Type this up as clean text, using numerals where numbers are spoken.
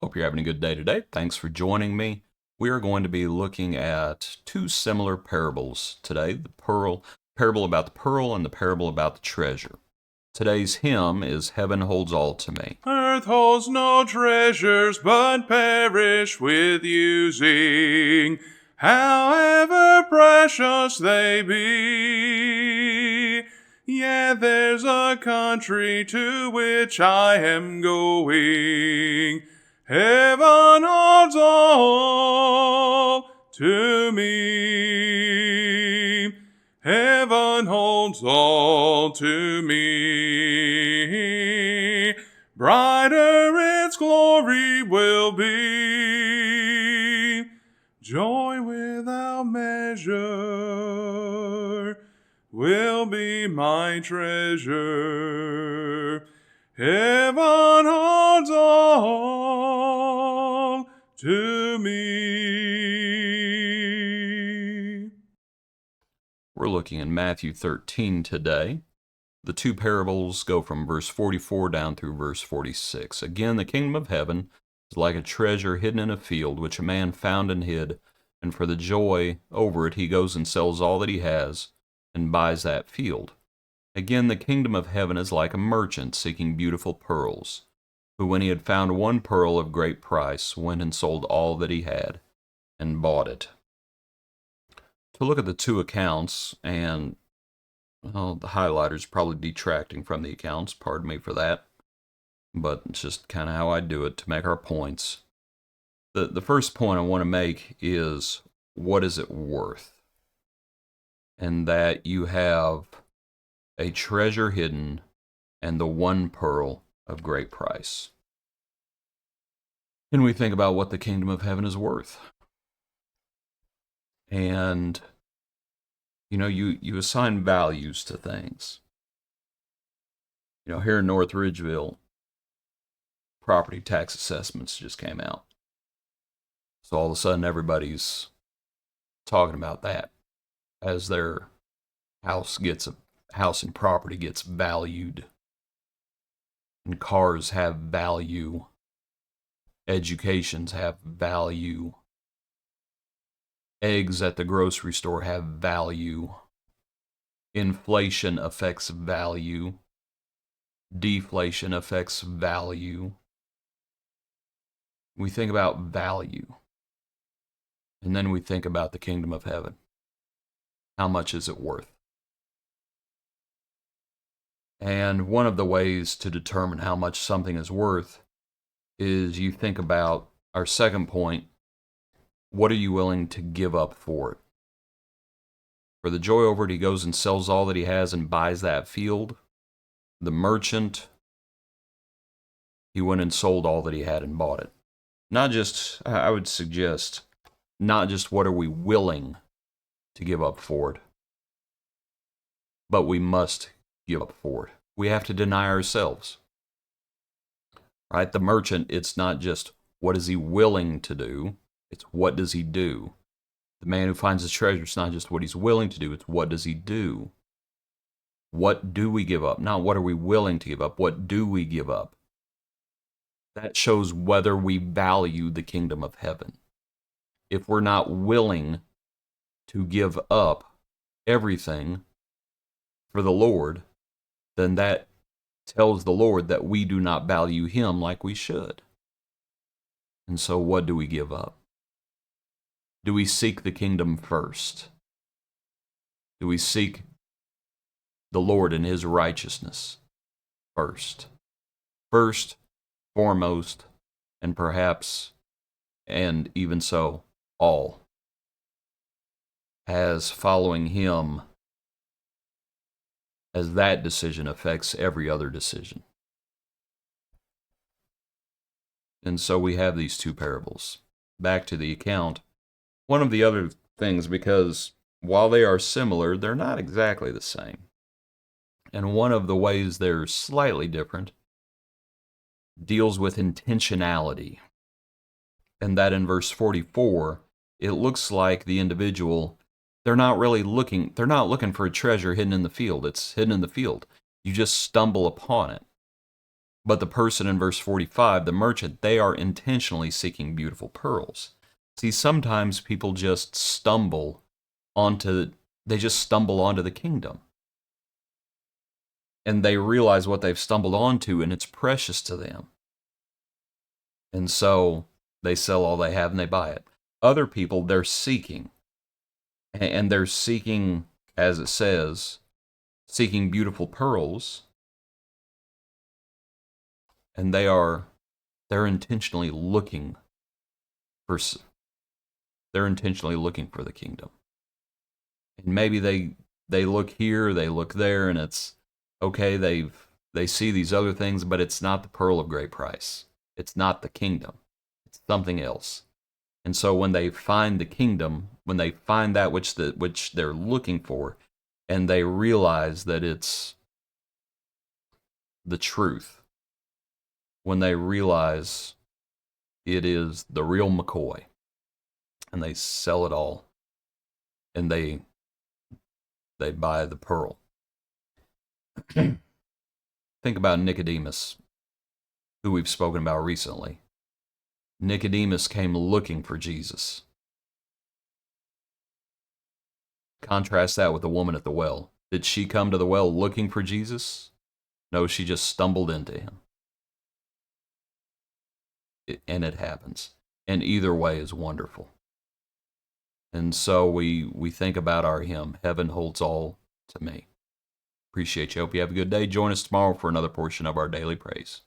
Hope you're having a good day today. Thanks for joining me. We are going to be looking at two similar parables today, the parable about the pearl and the parable about the treasure. Today's hymn is Heaven Holds All to Me. Earth holds no treasures, but perish with using, however precious they be. Yet there's a country to which I am going. Heaven holds all to me. Heaven holds all to me. Brighter its glory will be. Joy without measure will be my treasure. Heaven holds all to me. We're looking in Matthew 13 today. The two parables go from verse 44 down through verse 46. Again, the kingdom of heaven is like a treasure hidden in a field, which a man found and hid, and for the joy over it he goes and sells all that he has and buys that field. Again, the kingdom of heaven is like a merchant seeking beautiful pearls, who when he had found one pearl of great price, went and sold all that he had and bought it. To look at the two accounts, and well, the highlighter's probably detracting from the accounts, pardon me for that, but it's just kind of how I do it to make our points. The first point I want to make is, what is it worth? And that you have a treasure hidden and the one pearl of great price. And we think about what the kingdom of heaven is worth. And, you assign values to things. Here in North Ridgeville, property tax assessments just came out. So all of a sudden everybody's talking about that as their house and property gets valued. And cars have value. Educations have value. Eggs at the grocery store have value. Inflation affects value. Deflation affects value. We think about value. And then we think about the kingdom of heaven. How much is it worth? And one of the ways to determine how much something is worth is you think about our second point. What are you willing to give up for it? For the joy over it, he goes and sells all that he has and buys that field. The merchant, he went and sold all that he had and bought it. Not just, I would suggest, not just what are we willing to give up for it, but we must give up for it. We have to deny ourselves. Right? The merchant, it's not just what is he willing to do, it's what does he do. The man who finds his treasure, it's not just what he's willing to do, it's what does he do. What do we give up? Not what are we willing to give up, what do we give up? That shows whether we value the kingdom of heaven. If we're not willing to give up everything for the Lord, then that tells the Lord that we do not value him like we should. And so what do we give up? Do we seek the kingdom first? Do we seek the Lord and his righteousness first? First, foremost, and perhaps, and even so, all. As following him, as that decision affects every other decision. And so we have these two parables. Back to the account. One of the other things, because while they are similar, they're not exactly the same. And one of the ways they're slightly different deals with intentionality. And that in verse 44, it looks like the individual, they're not looking for a treasure hidden in the field. It's hidden in the field. You just stumble upon it. But the person in verse 45, the merchant, they are intentionally seeking beautiful pearls. See, sometimes people just they just stumble onto the kingdom. And they realize what they've stumbled onto, and it's precious to them. And so they sell all they have and they buy it. Other people, they're seeking. And they're seeking, as it says, seeking beautiful pearls. And they're intentionally looking for the kingdom. And maybe they look here, they look there, and it's okay, they see these other things, but it's not the pearl of great price. It's not the kingdom. It's something else. And so when they find the kingdom, when they find that which they're looking for, and they realize that it's the truth, when they realize it is the real McCoy, and they sell it all, and they buy the pearl. Think about Nicodemus, who we've spoken about recently. Nicodemus came looking for Jesus. Contrast that with the woman at the well. Did she come to the well looking for Jesus? No, she just stumbled into him. And it happens. And either way is wonderful. And so we think about our hymn, Heaven Holds All to Me. Appreciate you. Hope you have a good day. Join us tomorrow for another portion of our daily praise.